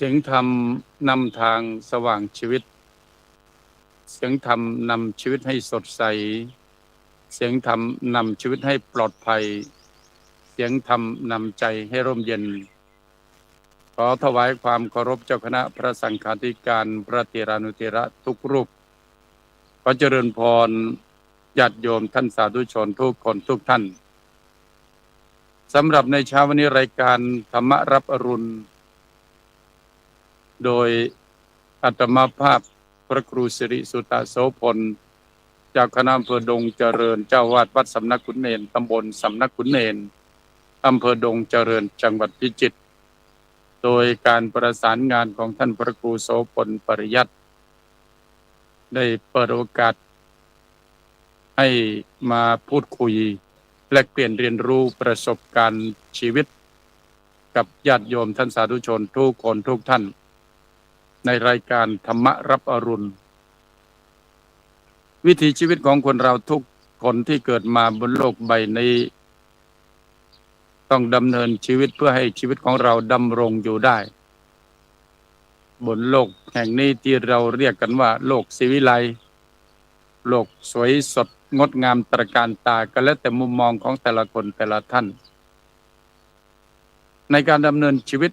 สียงธรรมนำทางสว่างชีวิตเสียงธรรมนำชีวิตให้สดใสเสียงธรรมนำชีวิตให้ปลอดภัยเสียงธรรมนำใจให้ร่มเย็นขอถวายความเคารพเจ้าคณะพระสังฆาธิการพระเถรานุเถระทุกรูปขอเจริญพรญาติโยมท่านสาธุชนทุกคนทุกท่านสำหรับในเช้าวันนี้รายการธรรมรับอรุณโดยอาตมาภาพพระครูสิริสุตโสพลจากคณะอำเภอดงเจริญเจ้าวาดวัดสำนักขุนเนนตำบลสำนักขุนเนนอำเภอดงเจริญจังหวัดพิจิตรโดยการประสานงานของท่านพระครูโสพลปริยัติได้เปิดโอกาสให้มาพูดคุยและเปลี่ยนเรียนรู้ประสบการณ์ชีวิตกับญาติโยมท่านสาธุชนทุกคนทุกท่านในรายการธรรมรับอรุณวิถีชีวิตของคนเราทุกคนที่เกิดมาบนโลกใบนี้ต้องดำเนินชีวิตเพื่อให้ชีวิตของเราดำรงอยู่ได้บนโลกแห่งนี้ที่เราเรียกกันว่าโลกศิวิไลซ์โลกสวยสดงดงามตระการตาก็แล้วแต่มุมมองของแต่ละคนแต่ละท่านในการดำเนินชีวิต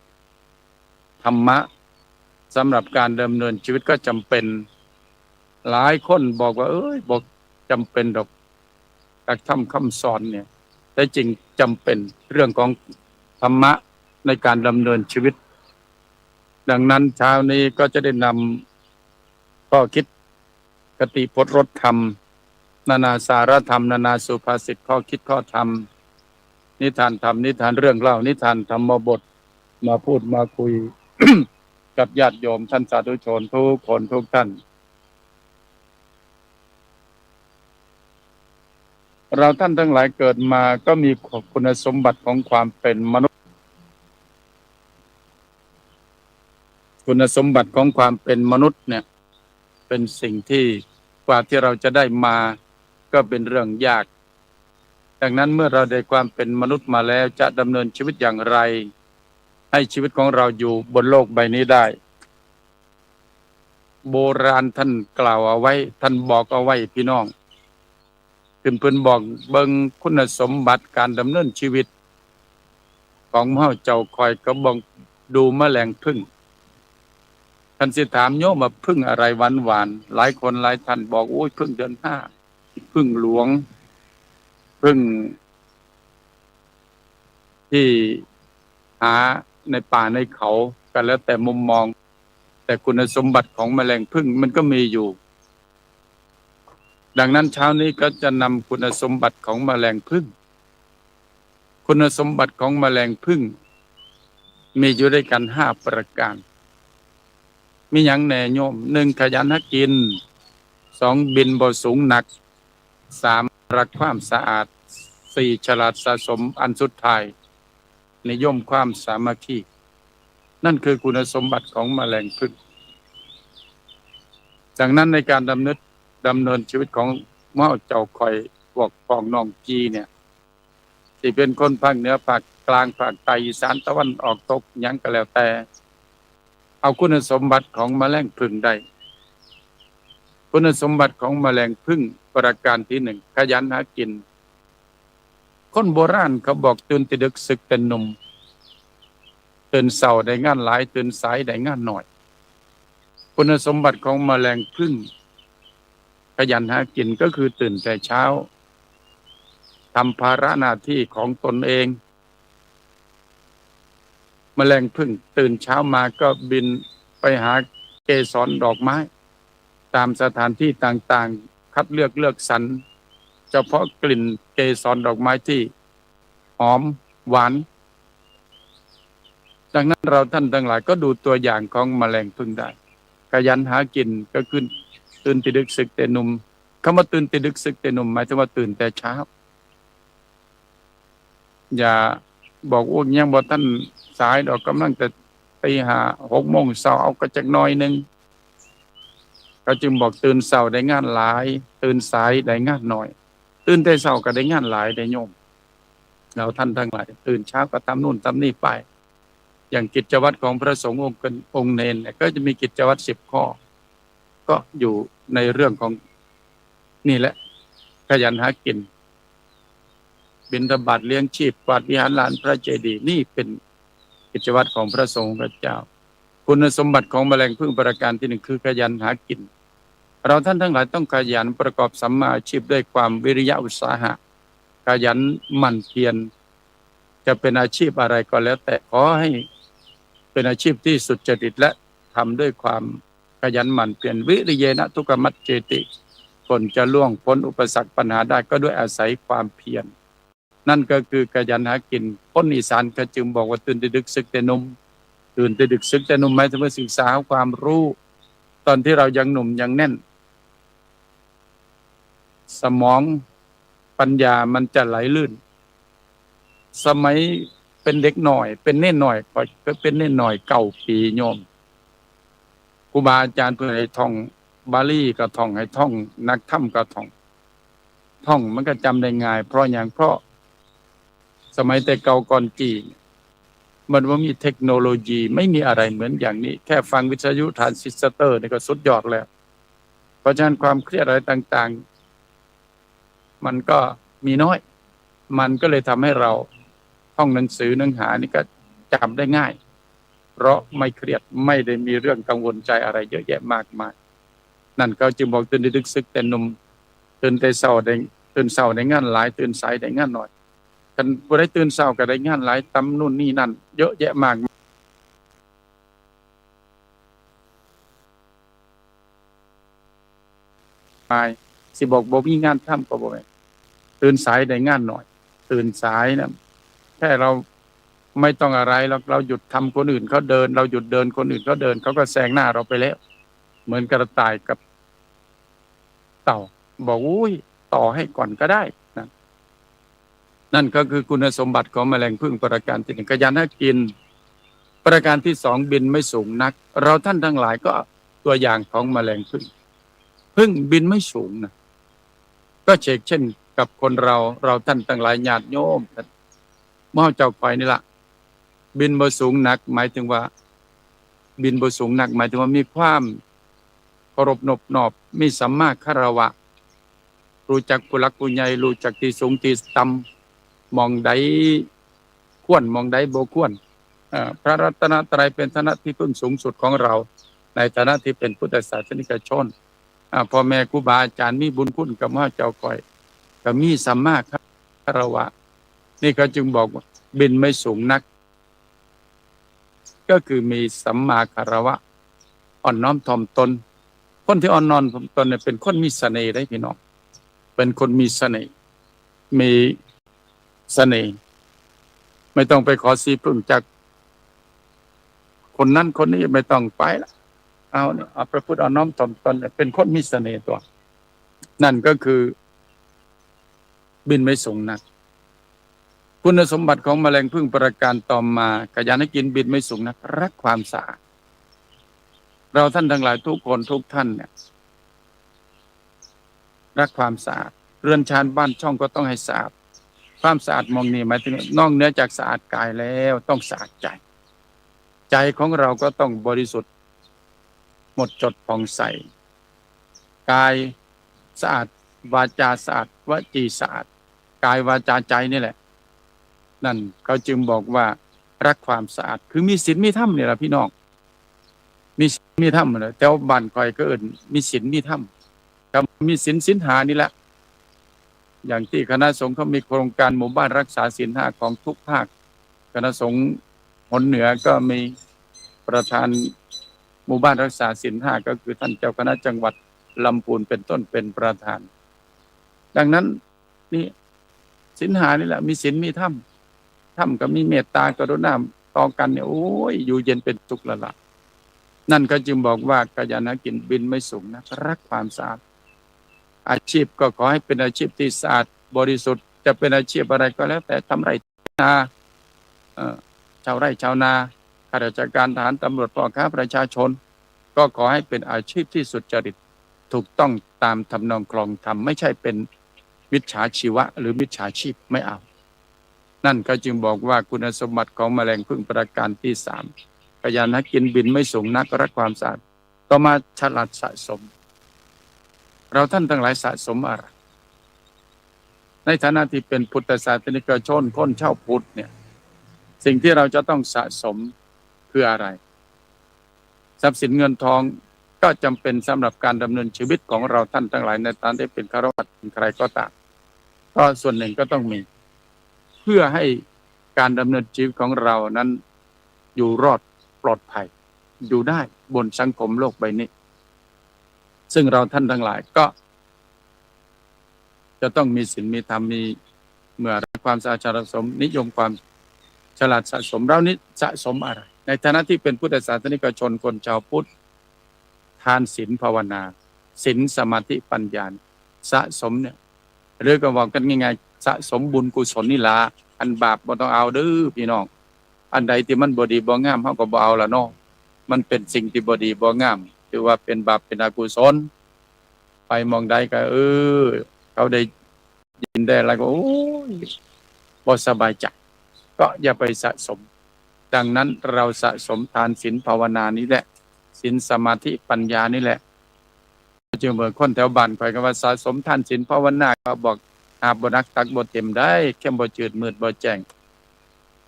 ธรรมะสำหรับการดำเนินชีวิตก็จำเป็นหลายคนบอกว่าบอกจำเป็นดอกจากคำสอนเนี่ยแต่จริงจำเป็นเรื่องของธรรมะในการดำเนินชีวิตดังนั้นเช้านี้ก็จะได้นำข้อคิดคติพจน์รสธรรมนานาสารธรรมนานาสุภาษิตข้อคิดข้อธรรมนิทานธรรมนิทานเรื่องเล่านิทานธรรมบทมาพูดมาคุย กับญาติโยมท่านสาธุชนทุกคนทุกท่านเราท่านทั้งหลายเกิดมาก็มีคุณสมบัติของความเป็นมนุษย์คุณสมบัติของความเป็นมนุษย์เนี่ยเป็นสิ่งที่กว่าที่เราจะได้มาก็เป็นเรื่องยากดังนั้นเมื่อเราได้ความเป็นมนุษย์มาแล้วจะดำเนินชีวิตอย่างไรให้ชีวิตของเราอยู่บนโลกใบนี้ได้โบราณท่านกล่าวเอาไว้ท่านบอกเอาไว้พี่น้องเพิ่นบอกเบิ่งคุณสมบัติการดำเนินชีวิตของเฮาเจ้าคอยก็บ่งดูแมลงผึ้งท่านสิถามโยมว่าผึ้งอะไรหวานๆหลายคนหลายท่านบอกโอ้ยผึ้งเดือน5ผึ้งหลวงผึ้งที่หาในป่าในเขากันแล้วแต่มุมมองแต่คุณสมบัติของแมลงผึ้งมันก็มีอยู่ดังนั้นเช้านี้ก็จะนำคุณสมบัติของแมลงผึ้งคุณสมบัติของแมลงผึ้งมีอยู่ด้วยกัน5ประการมีหยังแหน่โยม1ขยันหากิน2บินบ่สูงหนัก3รักความสะอาด4ฉลาดสะสมอันสุดท้ายนิยมความสามัคคีนั่นคือคุณสมบัติของแมลงผึ้งดังนั้นในการดำเนินชีวิตของเมาเจ้าคอยพวกพ้องน้องจีเนี่ยที่เป็นคนภาคเหนือภาคกลางภาคใต้อีสานตะวันออกตกหยังก็แล้วแต่เอาคุณสมบัติของแมลงผึ้งได้คุณสมบัติของแมลงผึ้งประการที่1ขยันหากินคนโบราณเขาบอกตื่นแต่ดึกสึกแต่หนุ่มตื่นเช้าได้งานหลายตื่นสายได้งานน้อยคุณสมบัติของแมลงผึ้งขยันหากินก็คือตื่นแต่เช้าทำภาระหน้าที่ของตนเองแมลงผึ้งตื่นเช้ามาก็บินไปหาเกสรดอกไม้ตามสถานที่ต่างๆคัดเลือกสรรเฉพาะกลิ่นเกสรดอกไม้ที่หอมหวานดังนั้นเราท่านทั้งหลายก็ดูตัวอย่างของแมลงผึ้งได้ขยันหากินก็คือตื่นแต่ดึกสึกแต่หนุ่มคำว่าตื่นแต่ดึกสึกแต่หนุ่มหมายถึงว่าตื่นแต่เช้าอย่าบอกโอ้ยังบ่ทันสายดอกกำลังแต่ตีห้า6 โมงเช้าเอาก็จักหน่อยนึงก็จึงบอกตื่นเช้าได้งานหลายตื่นสายได้งานน้อยตื่นแต่เช้าก็ได้งานหลายได้โยมเราท่านทั้งหลายตื่นเช้าก็ทำนู่นทำนี่ไป อย่างกิจวัตรของพระสงฆ์องค์เนนเนี่ยก็จะมีกิจวัตร10 ข้อก็อยู่ในเรื่องของนี่แหละขยันหากินบิณฑบาตเลี้ยงชีพกวาดวิหารลานพระเจดีย์นี่เป็นกิจวัตรของพระสงฆ์พระเจ้าคุณสมบัติของแมลงผึ้งประการที่1คือขยันหากินเราท่านทั้งหลายต้องขยันประกอบสัมมาอาชีพด้วยความวิริยะอุตสาหะขยันหมั่นเพียรจะเป็นอาชีพอะไรก็แล้วแต่ขอให้เป็นอาชีพที่สุจริตและทำด้วยความขยันหมั่นเพียรวิริเยนะทุกขมัจเจติคนจะล่วงพ้นอุปสรรคปัญหาได้ก็ด้วยอาศัยความเพียรนั่นก็คือขยันหากินคนอีสานก็จึงบอกว่าตื่นแต่ดึกสึกแต่นมตื่นแต่ดึกสึกแต่นมหมายถึงว่าศึกษาความรู้ตอนที่เรายังหนุ่มยังแน่นสมองปัญญามันจะไหลลื่นสมัยเป็นเด็กหน่อยเป็นเน่นหน่อยก็เป็นเน่นหน่อย9 ปีโยมครูบาอาจารย์เพื่อให้ท่องบาลีก็ท่องให้ท่องนักธรรมก็ท่องมันก็จำได้ง่ายเพราะอย่างเพราะสมัยแต่เก่าก่อนจีมันว่ามีเทคโนโลยีไม่มีอะไรเหมือนอย่างนี้แค่ฟังวิทยุทรานซิสเตอร์นี่ก็สุดยอดแล้วเพราะฉะนั้นความเครียดอะไรต่างๆมันก็มีน้อยมันก็เลยทำให้เราท่องหนังสือเนื้อหานี่ก็จำได้ง่ายเพราะไม่เครียดไม่ได้มีเรื่องกังวลใจอะไรเยอะแยะมากมายนั่นก็จึงบอกตื่นดึกซึกแต่นมตื่นแต่เช้าได้งานหลายตื่นสายได้งานน้อยกันบ่ได้ตื่นเช้าก็ได้งานหลายตำนู่นนี่นั่นเยอะแยะมากมายสิบอกบ่มีงานทำก็บ่แม่นตื่นสายได้งานน้อยตื่นสายนะแค่เราไม่ต้องอะไรเราหยุดทำคนอื่นเขาเดินเราหยุดเดินคนอื่นเขาเดินเขาก็แซงหน้าเราไปแล้วเหมือนกระต่ายกับเต่าบอกอุ้ยต่อให้ก่อนก็ได้นะนั่นก็คือคุณสมบัติของแมลงผึ้งประการที่1ขยันหากินประการที่2บินไม่สูงนักเราท่านทั้งหลายก็ตัวอย่างของแมลงผึ้งบินไม่สูงนะก็เช่นกับคนเราท่านทั้งหลายญาติโยมเมื่อเจ้าคอยนี่ล่ะบินบ่สูงนักหมายถึงว่าบินบ่สูงนักหมายถึงว่ามีความเคารพนบนอบมีสัมมาคารวะรู้จักผู้หลักผู้ใหญ่รู้จักที่สูงที่ต่ำมองใดควรมองใดบ่ควรพระรัตนตรัยเป็นฐานะที่พึ่งสูงสุดของเราในฐานะที่เป็นพุทธศาสนิกชนพ่อแม่ครูบาอาจารย์มีบุญคุณกับเจ้าคอยก็มีสัมมาคารวะนี่เขาจึงบอกว่าบินไม่สูงนักก็คือมีสัมมาคารวะอ่อนน้อมถ่อมตนคนที่อ่อนน้อมถ่อมตนเนี่ยเป็นคนมีเสน่ห์ได้พี่น้องเป็นคนมีเสน่ห์มีเสน่ห์ไม่ต้องไปขอสีพึ่งจากคนนั้นคนนี้ไม่ต้องไปละเอาเนี่ยพระพุทธอ่อนน้อมถ่อมตนเนี่ยเป็นคนมีเสน่ห์ตัวนั่นก็คือบินไม่สูงนักคุณสมบัติของแมลงผึ้งประการต่อมาขยันให้กินบินไม่สูงนักรักความสะอาดเราท่านทั้งหลายทุกคนทุกท่านเนี่ยรักความสะอาดเรือนชานบ้านช่องก็ต้องให้สะอาดความสะอาดมองนี่หมายถึงนอกเหนือจากสะอาดกายแล้วต้องสะอาดใจใจของเราก็ต้องบริสุทธิ์หมดจดผ่องใสกายสะอาดวาจาสะอาดวจีสะอาดกายวาจาใจนี่แหละนั่นเขาจึงบอกว่ารักความสะอาดคือมีศีลมีธรรมนี่แหละพี่น้องมีศีลมีธรรมนะแต่ว่าบ้านคอยก็เอิ้นมีศีลมีธรรมกับมีศีล 5นี่แหละอย่างที่คณะสงฆ์เขามีโครงการหมู่บ้านรักษาศีล 5ของทุกภาคคณะสงฆ์หนเหนือก็มีประธานหมู่บ้านรักษาศีล 5ก็คือท่านเจ้าคณะจังหวัดลำพูนเป็นต้นเป็นประธานดังนั้นนี่ศีล 5นี่แหละมีศีลมีธรรมก็มีเมตตากรุณาต่อกันเนี่ยโอ้ยอยู่เย็นเป็นสุขละล่ะนั่นก็จึงบอกว่าขยันหากินบินไม่สูงนะรักความสะอาดอาชีพก็ขอให้เป็นอาชีพที่สะอาดบริสุทธิ์จะเป็นอาชีพอะไรก็แล้วแต่ทำไร่นาชาวไร่ชาวนาข้าราชการทหารตำรวจพ่อค้าประชาชนก็ขอให้เป็นอาชีพที่สุจริตถูกต้องตามทำนองคลองธรรมไม่ใช่เป็นมิจฉาชีวะหรือมิจฉาชีพไม่เอา นั่นเขาจึงบอกว่าคุณสมบัติของแมลงผึ้งประการที่สามขยันกินบินไม่สูงนักรักความสะอาดต่อมาฉลาดสะสมเราท่านทั้งหลายสะสมอะไรในฐานะที่เป็นพุทธศาสนิกชนคนชาวพุทธเนี่ยสิ่งที่เราจะต้องสะสมคืออะไรทรัพย์สินเงินทองก็จำเป็นสำหรับการดำเนินชีวิตของเราท่านทั้งหลายในฐานะที่เป็นฆราวาสเป็นใครก็ตามก็ส่วนหนึ่งก็ต้องมีเพื่อให้การดำเนินชีวิตของเรานั้นอยู่รอดปลอดภัยอยู่ได้บนสังคมโลกใบนี้ซึ่งเราท่านทั้งหลายก็จะต้องมีศีลมีธรรมมีเมื่อรักความสะอาดสะสมนิยมความฉลาดสะสมเรานี้สะสมอะไรในฐานะที่เป็นพุทธศาสนิกชนคนชาวพุทธทานศีลภาวนาศีลสมาธิปัญญาสะสมเนี่ยหรือก็บอกกันง่ายๆสะสมบุญกุศลนี่ล่ะอันบาปบ่ต้องเอาเด้อพี่น้องอันใดที่มันบ่ดีบ่งามเฮาก็บ่เอาละเนาะมันเป็นสิ่งที่บ่ดีบ่งามถือว่าเป็นบาปเป็นอกุศลไปมองใดก็เขาได้ยินได้อะไรก็โอ้ยบ่สบายใจก็อย่าไปสะสมดังนั้นเราสะสมทานศีลภาวนานี้แหละศีลสมาธิปัญญานี่แหละจึงเหมือนคนแถวบ้านข่อยก็ว่าสะสมทานศีลภาวนาก็บอกหาบ่นักตักบ่เต็มได้เข้มบ่จืดมืดบ่แจ้ง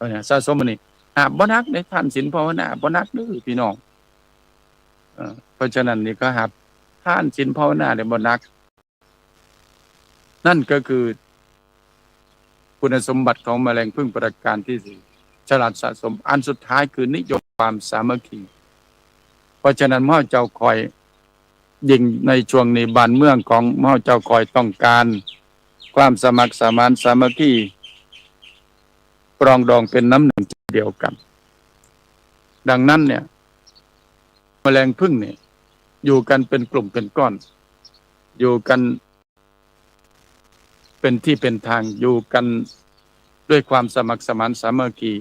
เนี่ยสะสมอันนี้หาบ่นักในทานศีลภาวนาบ่นักเด้อพี่น้องเพราะฉะนั้นนี่ก็หาทานศีลภาวนาได้บ่นักนั่นก็คือคุณสมบัติของแมลงผึ้งประการที่สี่ฉลาดสะสมอันสุดท้ายคือนิยมความสามัคคีเพราะฉะนั้นมหาเจ้าคอยยิ่งในช่วงนี้บ้านเมืองของมหาเจ้าคอยต้องการความสมัครสมานสามัคคีปรองดองเป็นน้ำหนึ่งเดียวกันดังนั้นเนี่ยแมลงผึ้งเนี่ยอยู่กันเป็นกลุ่มเป็นก้อนอยู่กันเป็นที่เป็นทางอยู่กันด้วยความสมัครสมานสามัคคี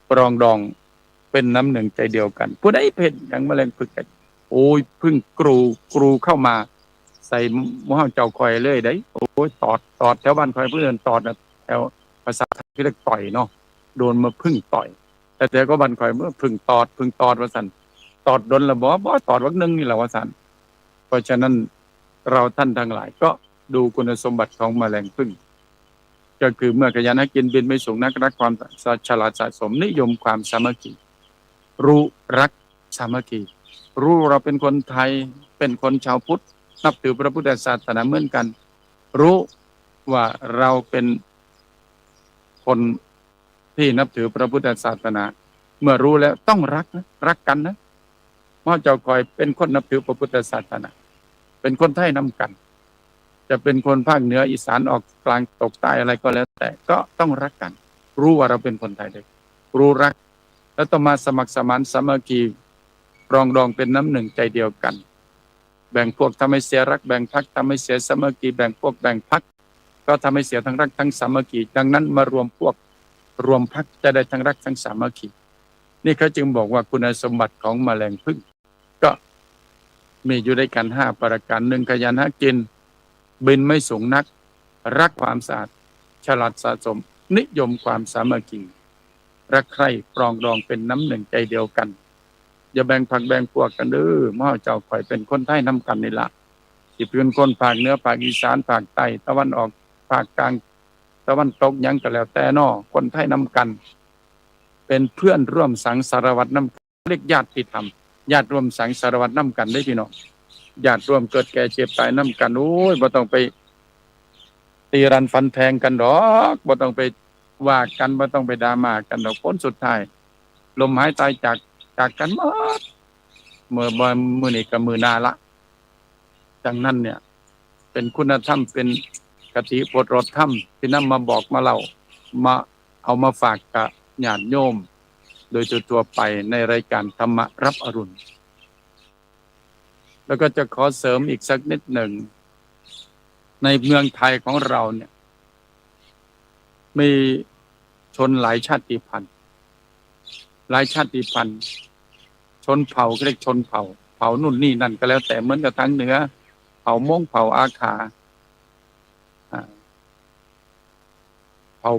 ปรองดองเป็นน้ำหนึ่งใจเดียวกันผู้ใดเพ่นอย่างแมลงผึ้งโอ้ยพึ่งกรูเข้ามาใส่หม้อเจ้าคอยเลยได้โอ้ยตอดแถวบ้านคอยเพื่อนตอดแถวภาษาไทยเรียกต่อยเนาะโดนมาพึ่งต่อยแต่ก็บ้านคอยเมื่อพึ่งตอดว่าสั่นตอดโดนละบ่ตอดวักนึงนี่แหละว่าสั่นเพราะฉะนั้นเราท่านทั้งหลายก็ดูคุณสมบัติของแมลงผึ้งก็คือเมื่อขยันให้กินบินไม่สูงนักรักความฉลาดสะสมนิยมความสามัคคีรู้รักสามัคคีรู้เราเป็นคนไทยเป็นคนชาวพุทธนับถือพระพุทธศาสนาเหมือนกันรู้ว่าเราเป็นคนที่นับถือพระพุทธศาสนาเมื่อรู้แล้วต้องรักกันนะเพราะเจ้าคอยเป็นคนนับถือพระพุทธศาสนาเป็นคนไทยนำกันจะเป็นคนภาคเหนืออีสานออกกลางตกใต้อะไรก็แล้วแต่ก็ต้องรักกันรู้ว่าเราเป็นคนไทยได้รู้รักแล้วต้องมาสมัครสมานสามัคคีปรองดองเป็นน้ำหนึ่งใจเดียวกันแบ่งพวกทำให้เสียรักแบ่งพรรคทำให้เสียสามัคคีแบ่งพวกแบ่งพรรคก็ทำให้เสียทั้งรักทั้งสามัคคีดังนั้นมารวมพวกรวมพรรคจะได้ทั้งรักทั้งสามัคคีนี่เขาจึงบอกว่าคุณสมบัติของแมลงผึ้งก็มีอยู่ด้วยกัน5ประการ1ขยันหากินบินไม่สูงนักรักความสะอาดฉลาดสะสมนิยมความสามัคคีรักใคร่ปรองดองเป็นน้ำหนึ่งใจเดียวกันอย่าแบ่งพรรคแบ่งพวกกันเด้อมหาเจ้าข่อยเป็นคนไทยนำกันนี่ล่ะที่เป็นคนภาคเหนือภาคอีสานภาคใต้ตะวันออกภาคกลางตะวันตกหยังก็แล้วแต่น้อคนไทยนำกันเป็นเพื่อนร่วมสังสารวัตรนำเรียกญาติธรรมญาติร่วมสังสารวัตรนำกันได้พี่น้องญาติร่วมเกิดแก่เจ็บตายนำกันโอ้ยบ่ต้องไปตีรันฟันแทงกันดอกบ่ต้องไปว่ากันบ่ต้องไปดราม่ากันดอกผลสุดท้ายลมหายใจจากกันหมดมื้อนี้ก็มื้อหน้าละดังนั้นเนี่ยเป็นคุณธรรมเป็นคติบทรถธรรมที่นำมาบอกมาเล่ามาเอามาฝากกับญาติโยมโดยทั่วไปในรายการธรรมะรับอรุณแล้วก็จะขอเสริมอีกสักนิดหนึ่งในเมืองไทยของเราเนี่ยมีชนหลายชาติพันธุ์ชนเผ่าเรียกชนเผ่านู่นนี่นั่นก็แล้วแต่เหมือนกับทางเหนือเผ่ามงเผ่าอาขาเผ่า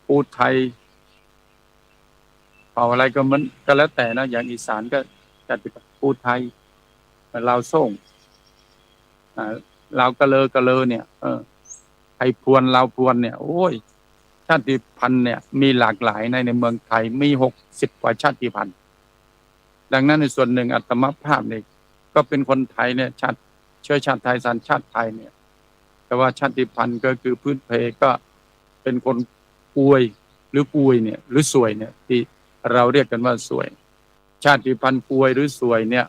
ปูไทยเผ่าอะไรก็มันก็แล้วแต่นะอย่างอีสานก็ชาติพันธุ์ปูไทยลาวส่งลาวกะเลอเนี่ยไทยพวนลาวพวนเนี่ยโอ้ยชาติพันธุ์เนี่ยมีหลากหลายในเมืองไทยมี60 กว่าชาติพันธุ์ดังนั้นในส่วนหนึ่งอัตมภาพเนี่ยก็เป็นคนไทยเนี่ยเชื้อชาติไทยสัญชาติไทยเนี่ยแต่ว่าชาติพันธุ์ก็คือพื้นเพก็เป็นคนกวยหรือกวยเนี่ยหรือสวยเนี่ยที่เราเรียกกันว่าสวย ชาติพันธุ์กวยหรือสวยเนี่ย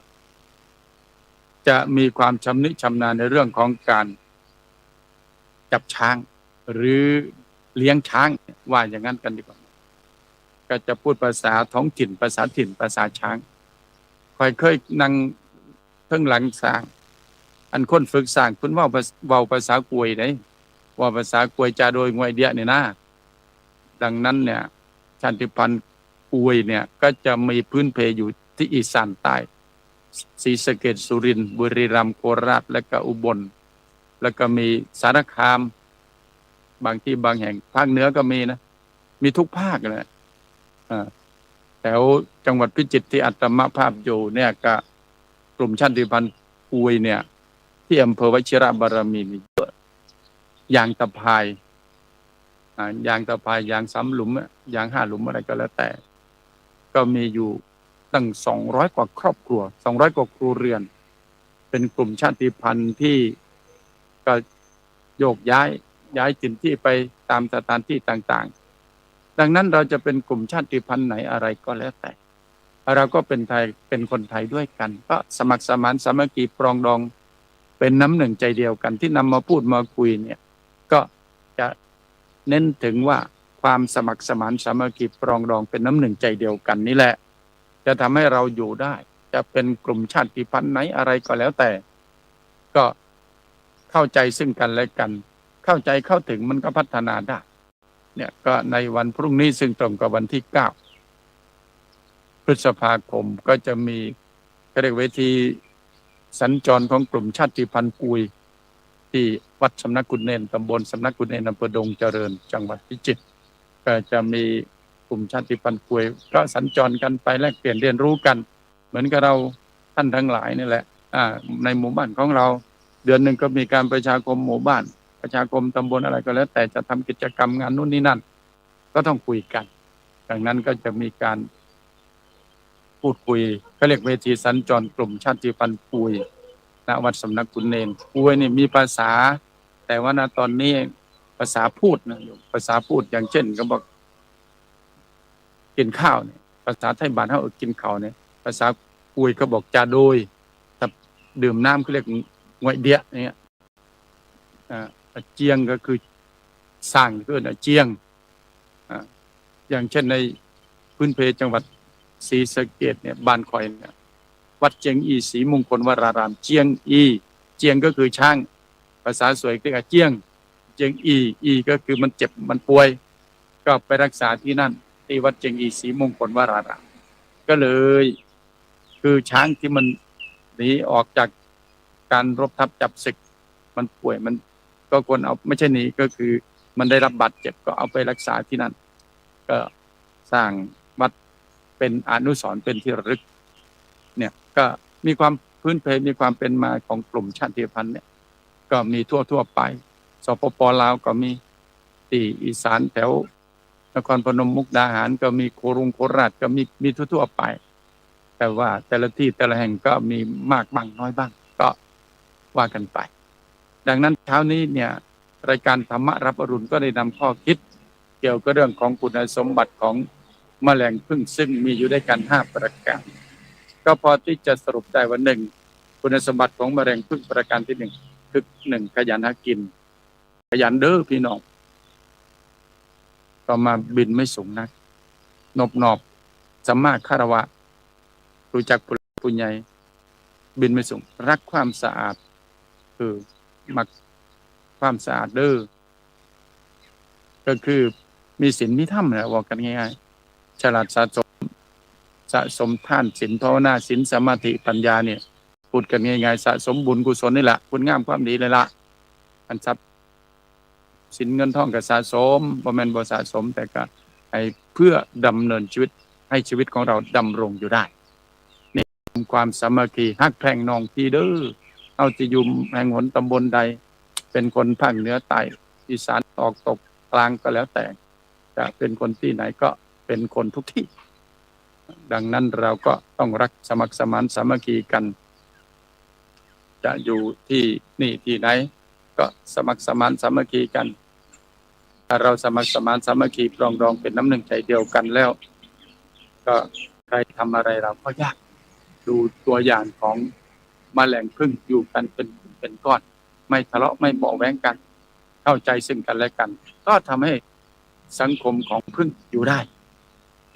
จะมีความชำนิชำนาญในเรื่องของการจับช้างหรือเลี้ยงช้างว่าอย่างนั้นกันดีกว่าก็จะพูดภาษาท้องถิ่นภาษาถิ่นภาษาช้างค่อยเคยนั่งเพิ่งหลังสร้างอันคนฝึกสร้างคุณว่าภาษากวยได้ว่าภาษากวยจะโดยงวยเดียเนี่ยนะดังนั้นเนี่ยชาติพันธุ์กวยเนี่ยก็จะมีพื้นเพอยู่ที่อีสานใต้ศรีสะเกษสุรินทร์บุรีรัมย์โคราชและก็อุบลแล้วก็มีสารคามบางที่บางแห่งภาคเหนือก็มีนะมีทุกภาคเลยแถวจังหวัดพิจิตรที่อาตมาภาพอยู่เนี่ยก็กลุ่มชาติพันธุ์กวยเนี่ยที่อำเภอวชิระบารมีมีเยอะยางตะไคร้ยางตะไคร้ยาง3 หลุมยาง5 หลุมอะไรก็แล้วแต่ก็มีอยู่ตั้ง200 กว่าครอบครัว200 กว่าครัวเรือนเป็นกลุ่มชาติพันธุ์ที่ก็โยกย้ายถิ่นที่ไปตามสถานที่ต่างๆดังนั้นเราจะเป็นกลุ่มชาติพันธุ์ไหนอะไรก็แล้วแต่เราก็เป็นไทยเป็นคนไทยด้วยกันก็สมัครสมานสามัคคีปรองดองเป็นน้ำหนึ่งใจเดียวกันที่นำมาพูดมาคุยเนี่ยก็จะเน้นถึงว่าความสมัครสมานสามัคคีปรองดองเป็นน้ำหนึ่งใจเดียวกันนี่แหละจะทำให้เราอยู่ได้จะเป็นกลุ่มชาติพันธุ์ไหนอะไรก็แล้วแต่ก็เข้าใจซึ่งกันและกันเข้าใจเข้าถึงมันก็พัฒนาได้เนี่ยก็ในวันพรุ่งนี้ซึ่งตรงกับวันที่9 พฤษภาคมก็จะมีเรียกเวทีสัญจรของกลุ่มชาติพันธุ์กุยที่วัดสำนักกุฎเนนตำบลสำนักกุฎเนนอำเภอดงเจริญจังหวัดพิจิตรก็จะมีกลุ่มชาติพันธุ์กุยก็สัญจรกันไปแลกเปลี่ยนเรียนรู้กันเหมือนกับเราท่านทั้งหลายนี่แหละในหมู่บ้านของเราเดือนหนึ่งก็มีการประชาคมหมู่บ้านประชาคมตำบลอะไรก็แล้วแต่จะทำกิจกรรมงานนู่นนี่นั่นก็ต้องคุยกันดังนั้นก็จะมีการพูดคุยเขาเรียกเวทีสัญจรกลุ่มชาติพันธุ์กุยณวัดสำนักกุฎเนนกุยนี่มีภาษาแต่ว่าณตอนนี้ภาษาพูดนะภาษาพูดอย่างเช่นก็บอกกินข้าวเนี่ยภาษาไทยบ้านเฮากินข้าวเนี่ยภาษากุยเขาบอกจาโดยถ้าดื่มน้ำเขาเรียกงวยเดียเนี่ยเจียงก็คือสร้างก็คือเจียงอย่างเช่นในพื้นเพจังหวัดศรีสะเกษเนี่ยบ้านคอยเนี่ยวัดเจียงอีศรีมงคลวรารามเจียงอีเจียงก็คือช้างภาษาสวยเรียกเจียงอีก็คือมันเจ็บมันป่วยก็ไปรักษาที่นั่นที่วัดเจียงอีศรีมงคลวรารามก็เลยคือช้างที่มันหนีออกจากการรบทับจับศึกมันป่วยมันก็ควรเอาไม่ใช่หนีก็คือมันได้รับบาดเจ็บก็เอาไปรักษาที่นั่นก็สร้างวัดเป็นอนุสรณ์เป็นที่ระลึกเนี่ยก็มีความพื้นเพมีความเป็นมาของกลุ่มชาติพันธุ์เนี่ยก็มีทั่วไปสปป.ลาวก็มีที่อีสานแถวนครพนมมุกดาหารก็มีโคราชก็มีทั่วไปแต่ว่าแต่ละที่แต่ละแห่งก็มีมากบ้างน้อยบ้างก็ว่ากันไปดังนั้นเช้านี้เนี่ยรายการธรรมะรับอรุณก็ได้นำข้อคิดเกี่ยวกับเรื่องของคุณสมบัติของแมลงผึ้งซึ่งมีอยู่ด้วยกัน5 ประการก็พอที่จะสรุปได้ว่า1คุณสมบัติของแมลงผึ้งประการที่1คือ1ขยันหากินขยันเด้อพี่น้องต่อมาบินไม่สูงนักนอบสัมมาคารวะรู้จักผู้ใหญ่บินไม่สูงรักความสะอาดคือมักความสะอาดเด้อก็คือมีศีลมีธรรมนะว่ากันง่ายๆฉลาดสะสมท่านศีลภาวนาศีลสมาธิปัญญาเนี่ยพูดกันง่ายๆสะสมบุญกุศลนี่แหละคุณงามความดีเลยละอันทรัพย์ สินเงินทองก็สะสมบ่แม่นบ่สะสมแต่ก็ให้เพื่อดำเนินชีวิตให้ชีวิตของเราดำรงอยู่ได้นี่ความสามัคคีฮักแพร่งน้องพี่เด้อเอาจะอยู่แห่งหนตำบลใดเป็นคนภาคเหนือใต้อีสานออกตกกลางก็แล้วแต่จะเป็นคนที่ไหนก็เป็นคนทุกที่ดังนั้นเราก็ต้องรักสมัครสมานสามัคคีกันจะอยู่ที่นี่ที่ไหนก็สมัครสมานสามัคคีกันถ้าเราสมัครสมานสามัคคีปรองดองเป็นน้ำหนึ่งใจเดียวกันแล้วก็ใครทำอะไรเราก็ยากดูตัวอย่างของแมลงผึ้งอยู่กันเป็นก้อนไม่ทะเลาะไม่เบาะแว้งกันเข้าใจซึ่งกันและกันก็ทำให้สังคมของผึ้งอยู่ได้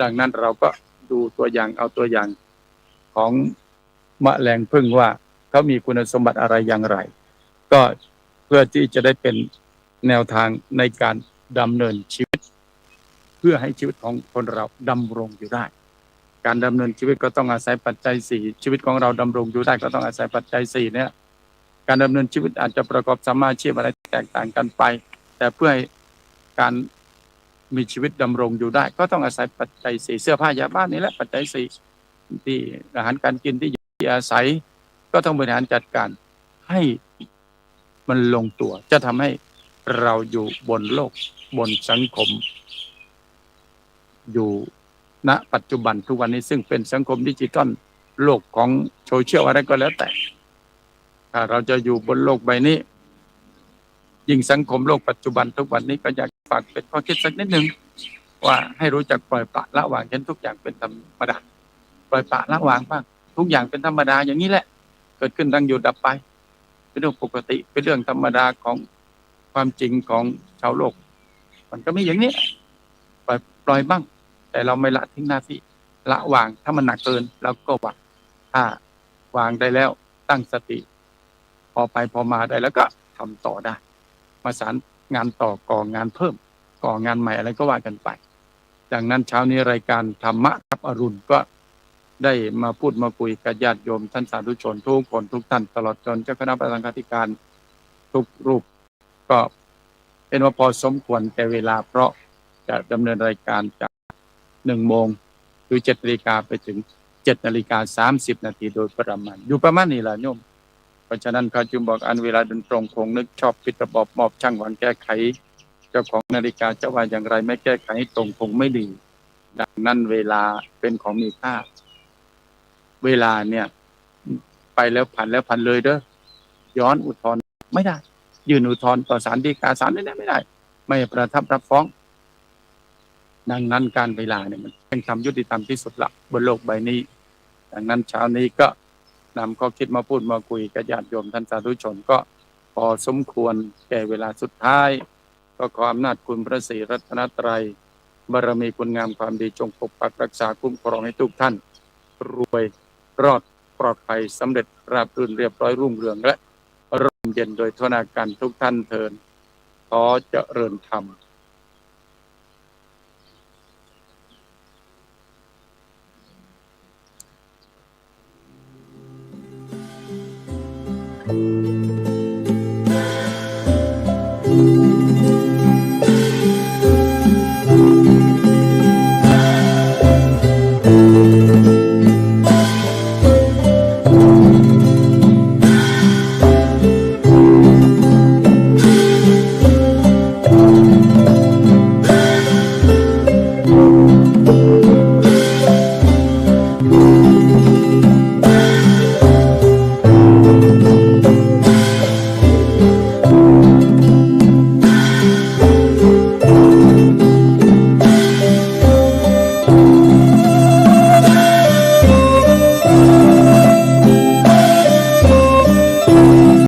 ดังนั้นเราก็ดูตัวอย่างเอาตัวอย่างของแมลงผึ้งว่าเขามีคุณสมบัติอะไรอย่างไรก็เพื่อที่จะได้เป็นแนวทางในการดำเนินชีวิตเพื่อให้ชีวิตของคนเราดำรงอยู่ได้การดำเนินชีวิตก็ต้องอาศัยปัจจัย4ชีวิตของเราดำรงอยู่ได้ก็ต้องอาศัยปัจจัย4เนี่ยการดำเนินชีวิตอาจจะประกอบสัมมาอาชีพอะไรแตกต่างกันไปแต่เพื่อให้การมีชีวิตดำรงอยู่ได้ก็ต้องอาศัยปัจจัย4เสื้อผ้ายาบ้านนี่แหละปัจจัย4ที่อาหารการกินที่อยู่ที่อาศัยก็ต้องบริหารจัดการให้มันลงตัวจะทำให้เราอยู่บนโลกบนสังคมอยู่ณปัจจุบันทุกวันนี้ซึ่งเป็นสังคมดิจิทัลโลกของโซเชียลอะไรก็แล้วแต่ถ้าเราจะอยู่บนโลกใบนี้ยิ่งสังคมโลกปัจจุบันทุกวันนี้ก็อยากฝากเป็นข้อคิดสักนิดนึงว่าให้รู้จักปล่อยปละละวางเห็นทุกอย่างเป็นธรรมดาปล่อยปละละวางบ้างทุกอย่างเป็นธรรมดาอย่างนี้แหละเกิดขึ้นตั้งอยู่ดับไปเป็นเรื่องปกติเป็นเรื่องธรรมดาของความจริงของชาวโลกมันก็มีอย่างนี้ปล่อยบ้างแต่เราไม่ละทิ้งหน้าที่ละวางถ้ามันหนักเกินเราก็วางถ้าวางได้แล้วตั้งสติพอไปพอมาได้แล้วก็ทำต่อได้มาสานงานต่อก่องานเพิ่มก่องานใหม่อะไรก็ว่ากันไปดังนั้นเช้านี้รายการธรรมะกับอรุณก็ได้มาพูดมาคุยกับญาติโยมท่านสาธุชนทุกคนทุกท่านตลอดจนเจ้าคณะประธานธิการทุกรูปก็เป็นว่าพอสมควรแก่เวลาเพราะจะดำเนินรายการจาก1 โมงหรือ7 นาฬิกาไปถึง7 นาฬิกา 30 นาทีโดยประมาณอยู่ประมาณนี้แหละโยมเพราะฉะนั้นเขาจึงบอกอันเวลาเดินตรงคงนึกชอบปิดระบบมอบช่างหวังแก้ไขเจ้าของนาฬิกาจะว่าอย่างไรไม่แก้ไขตรงคงไม่ดีดังนั้นเวลาเป็นของมีค่าเวลาเนี่ยไปแล้วผ่านแล้วผ่านเลยเด้อย้อนอุทธรณ์ไม่ได้ยื่นอุทธรณ์ต่อศาลฎีกาศาลได้ไม่ได้ไม่ประทับรับฟ้องดังนั้นการเวลาเนี่ยมันเป็นธรรมยุติธรรมที่สุดละบนโลกใบนี้ดังนั้นเช้านี้ก็นำข้อคิดมาพูดมาคุยกับญาติโยมท่านสาธุชนก็พอสมควรแก่เวลาสุดท้ายก็ขออำนาจคุณพระศรีรัตนตรัยบารมีคุณงามความดีจงปกปักรักษาคุ้มครองให้ทุกท่านรวยรอดปลอดภัยสำเร็จราบรื่นเรียบร้อยรุ่งเรืองและร่มเย็นโดยทั่วหน้ากันทุกท่านเทินขอเจริญธรรม